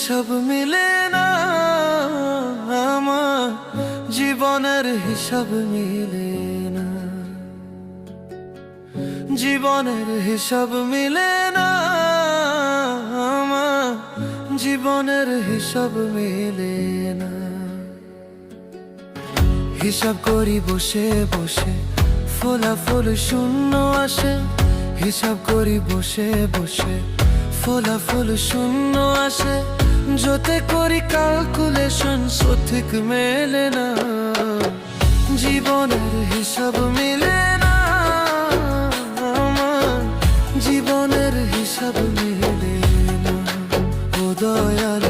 হিসাব মিলে না আমার জীবনের হিসাব মিলে না, জীবনের হিসাব মিলে না আমার জীবনের হিসাব মিলে না। হিসাব করি বসে বসে ফলাফল শূন্য আসে, হিসাব করি বসে বসে ফলাফল শূন্য আসে, যতে করি ক্যালকুলেশন সঠিক মেলে না, জীবনের হিসাব মিলে না আমার জীবনের হিসাব মিলে না। ও দয়াল